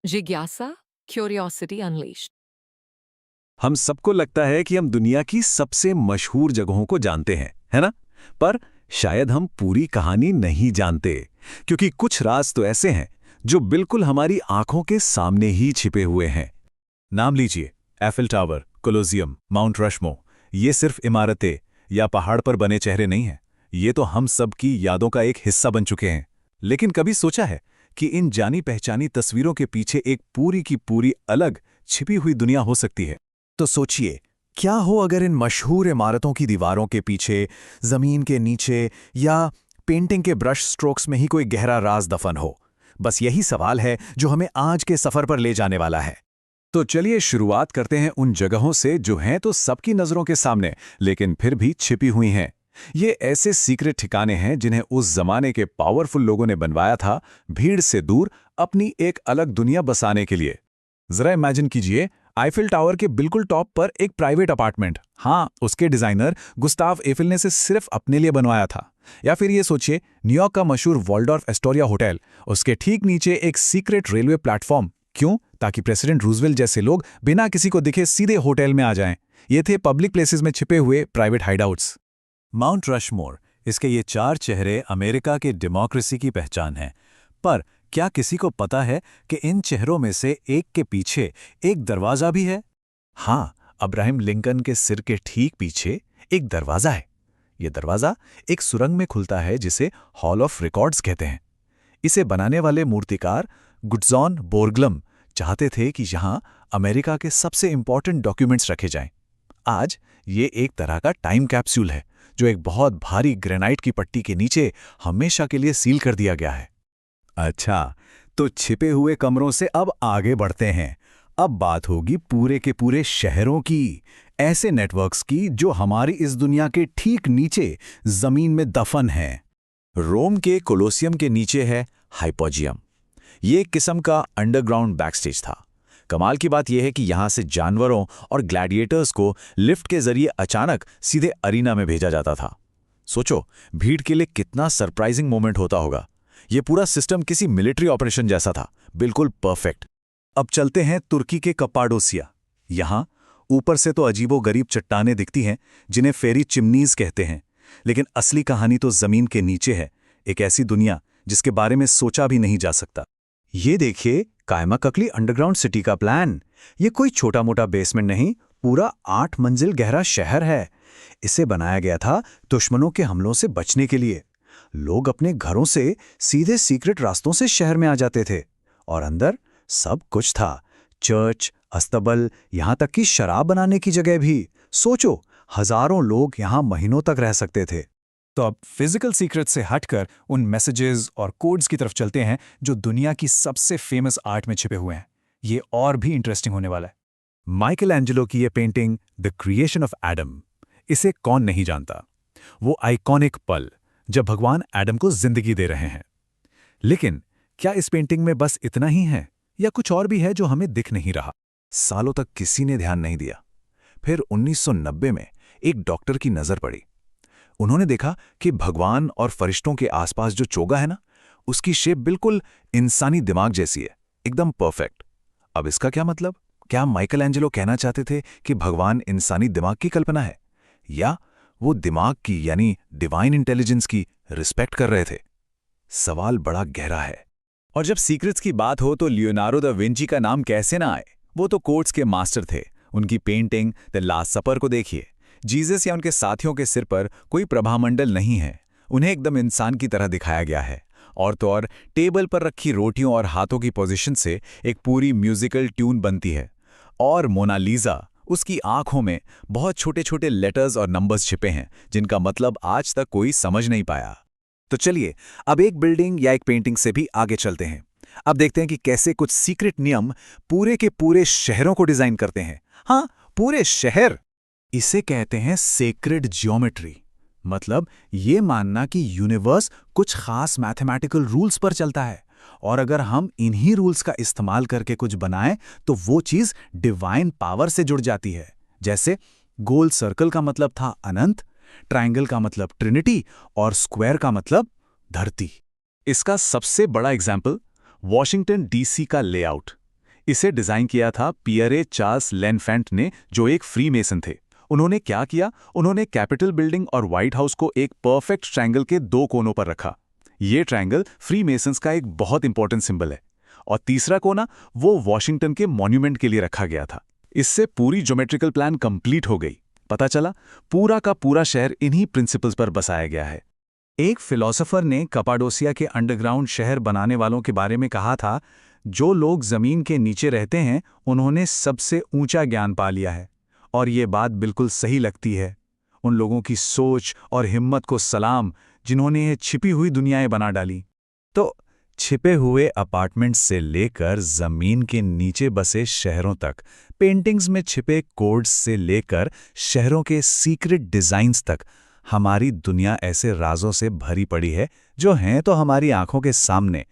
जिज्ञासा, curiosity unleashed. हम सबको लगता है कि हम दुनिया की सबसे मशहूर जगहों को जानते हैं, है ना? पर शायद हम पूरी कहानी नहीं जानते, क्योंकि कुछ राज तो ऐसे हैं जो बिल्कुल हमारी आंखों के सामने ही छिपे हुए हैं। नाम लीजिए, एफिल टावर, कोलोसियम, माउंट रशमो। ये सिर्फ इमारतें या पहाड़ पर बने चेहरे नहीं हैं, ये तो हम सब की यादों का एक हिस्सा बन चुके हैं। लेकिन कभी सोचा है कि इन जानी पहचानी तस्वीरों के पीछे एक पूरी की पूरी अलग छिपी हुई दुनिया हो सकती है? तो सोचिए, क्या हो अगर इन मशहूर इमारतों की दीवारों के पीछे, जमीन के नीचे या पेंटिंग के ब्रश स्ट्रोक्स में ही कोई गहरा राज दफन हो? बस यही सवाल है जो हमें आज के सफर पर ले जाने वाला है। तो चलिए शुरुआत करते हैं उन जगहों से जो हैं तो सबकी नजरों के सामने, लेकिन फिर भी छिपी हुई हैं। ये ऐसे सीक्रेट ठिकाने हैं जिन्हें उस जमाने के पावरफुल लोगों ने बनवाया था, भीड़ से दूर अपनी एक अलग दुनिया बसाने के लिए। जरा इमेजिन कीजिए, आईफिल टावर के बिल्कुल टॉप पर एक प्राइवेट अपार्टमेंट। हाँ, उसके डिजाइनर गुस्ताव एफिल ने से सिर्फ अपने लिए बनवाया था। या फिर ये सोचिए, न्यूयॉर्क का मशहूर वॉल्डॉर्फ एस्टोरिया होटल, उसके ठीक नीचे एक सीक्रेट रेलवे प्लेटफॉर्म। क्यों? ताकि प्रेसिडेंट रूजवेल्ट जैसे लोग बिना किसी को दिखे सीधे होटल में आ जाएं। ये थे पब्लिक प्लेसेस में छिपे हुए प्राइवेट हाइडआउट्स। माउंट रशमोर, इसके ये 4 चेहरे अमेरिका के डेमोक्रेसी की पहचान हैं। पर क्या किसी को पता है कि इन चेहरों में से एक के पीछे एक दरवाजा भी है? हाँ, अब्राहम लिंकन के सिर के ठीक पीछे एक दरवाजा है। यह दरवाजा एक सुरंग में खुलता है जिसे हॉल ऑफ रिकॉर्ड्स कहते हैं। इसे बनाने वाले मूर्तिकार गुट्जॉन बोर्गलम चाहते थे कि यहां अमेरिका के सबसे इंपॉर्टेंट डॉक्यूमेंट्स रखे जाएं। आज ये एक तरह का टाइम कैप्सूल है जो एक बहुत भारी ग्रेनाइट की पट्टी के नीचे हमेशा के लिए सील कर दिया गया है। अच्छा, तो छिपे हुए कमरों से अब आगे बढ़ते हैं। अब बात होगी पूरे के पूरे शहरों की, ऐसे नेटवर्क्स की जो हमारी इस दुनिया के ठीक नीचे जमीन में दफन हैं। रोम के कोलोसियम के नीचे है हाइपोजियम। ये एक किस्म का अंडरग्राउंड बैकस्टेज था। कमाल की बात यह है कि यहां से जानवरों और ग्लैडिएटर्स को लिफ्ट के जरिए अचानक सीधे अरीना में भेजा जाता था। सोचो, भीड़ के लिए कितना सरप्राइजिंग मोमेंट होता होगा। ये पूरा सिस्टम किसी मिलिट्री ऑपरेशन जैसा था, बिल्कुल परफेक्ट। अब चलते हैं तुर्की के कप्पाडोसिया। यहां ऊपर से तो अजीबोगरीब चट्टानें दिखती हैं जिन्हें फेरी चिमनीज कहते हैं, लेकिन असली कहानी तो जमीन के नीचे है, एक ऐसी दुनिया जिसके बारे में सोचा भी नहीं जा सकता। ये देखिए, कायमाककली अंडरग्राउंड सिटी का प्लान। ये कोई छोटा मोटा बेसमेंट नहीं, पूरा 8 मंजिल गहरा शहर है। इसे बनाया गया था दुश्मनों के हमलों से बचने के लिए। लोग अपने घरों से सीधे सीक्रेट रास्तों से शहर में आ जाते थे, और अंदर सब कुछ था, चर्च, अस्तबल, यहां तक कि शराब बनाने की जगह भी। सोचो, हजारों लोग यहां महीनों तक रह सकते थे। तो अब फिजिकल सीक्रेट से हटकर उन मैसेजेस और कोड्स की तरफ चलते हैं जो दुनिया की सबसे फेमस आर्ट में छिपे हुए हैं। ये और भी इंटरेस्टिंग होने वाला है। माइकल एंजेलो की ये painting the creation of Adam, इसे कौन नहीं जानता? वो आइकॉनिक पल जब भगवान एडम को जिंदगी दे रहे हैं। लेकिन क्या इस पेंटिंग में बस इतना ही है या कुछ और भी है जो हमें दिख नहीं रहा? सालों तक किसी ने ध्यान नहीं दिया। फिर 1990 में एक डॉक्टर की नजर पड़ी। उन्होंने देखा कि भगवान और फरिश्तों के आसपास जो चोगा है ना, उसकी शेप बिल्कुल इंसानी दिमाग जैसी है, एकदम परफेक्ट। अब इसका क्या मतलब? क्या माइकल एंजेलो कहना चाहते थे कि भगवान इंसानी दिमाग की कल्पना है, या वो दिमाग की यानी डिवाइन इंटेलिजेंस की रिस्पेक्ट कर रहे थे? सवाल बड़ा गहरा है। और जब सीक्रेट्स की बात हो तो लियोनार्डो दा विंची का नाम कैसे ना आए? वो तो कोर्ट्स के मास्टर थे। उनकी पेंटिंग द लास्ट सपर को देखिए। जीसस या उनके साथियों के सिर पर कोई प्रभामंडल नहीं है, उन्हें एकदम इंसान की तरह दिखाया गया है। और तो और टेबल पर रखी रोटियों और हाथों की पोजीशन से एक पूरी म्यूजिकल ट्यून बनती है। और मोनालिसा, उसकी आंखों में बहुत छोटे छोटे लेटर्स और नंबर्स छिपे हैं जिनका मतलब आज तक कोई समझ नहीं पाया। तो चलिए अब एक बिल्डिंग या एक पेंटिंग से भी आगे चलते हैं। अब देखते हैं कि कैसे कुछ सीक्रेट नियम पूरे के पूरे शहरों को डिजाइन करते हैं। हाँ, पूरे शहर। इसे कहते हैं सेक्रेड ज्योमेट्री। मतलब ये मानना कि यूनिवर्स कुछ खास मैथमेटिकल रूल्स पर चलता है, और अगर हम इन्हीं रूल्स का इस्तेमाल करके कुछ बनाएं तो वो चीज डिवाइन पावर से जुड़ जाती है। जैसे गोल सर्कल का मतलब था अनंत, ट्रायंगल का मतलब ट्रिनिटी, और स्क्वायर का मतलब धरती। इसका सबसे बड़ा एग्जाम्पल वॉशिंगटन डीसी का लेआउट। इसे डिजाइन किया था पियरे चार्ल्स लेनफेंट ने, जो एक फ्री मेसन थे। उन्होंने क्या किया, उन्होंने कैपिटल बिल्डिंग और व्हाइट हाउस को एक परफेक्ट ट्रायंगल के 2 कोनों पर रखा। ये ट्रायंगल फ्री मेसन्स का एक बहुत इंपॉर्टेंट सिंबल है। और तीसरा कोना वो वॉशिंगटन के मॉन्यूमेंट के लिए रखा गया था। इससे पूरी ज्योमेट्रिकल प्लान कंप्लीट हो गई। पता चला पूरा का पूरा शहर इन्हीं प्रिंसिपल्स पर बसाया गया है। एक फिलोसोफर ने कपाडोसिया के अंडरग्राउंड शहर बनाने वालों के बारे में कहा था, जो लोग जमीन के नीचे रहते हैं उन्होंने सबसे ऊंचा ज्ञान पा लिया है। और ये बात बिल्कुल सही लगती है। उन लोगों की सोच और हिम्मत को सलाम, जिन्होंने ये छिपी हुई दुनियाएं बना डाली। तो छिपे हुए अपार्टमेंट्स से लेकर जमीन के नीचे बसे शहरों तक, पेंटिंग्स में छिपे कोड्स से लेकर शहरों के सीक्रेट डिजाइन्स तक, हमारी दुनिया ऐसे राजों से भरी पड़ी है जो हैं तो हमारी आंखों के सामने।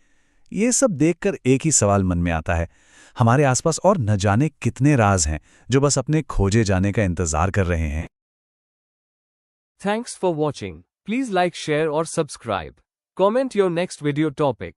ये सब देखकर एक ही सवाल मन में आता है, हमारे आसपास और न जाने कितने राज हैं जो बस अपने खोजे जाने का इंतजार कर रहे हैं। Thanks for watching. Please like, share or subscribe. Comment your next video topic.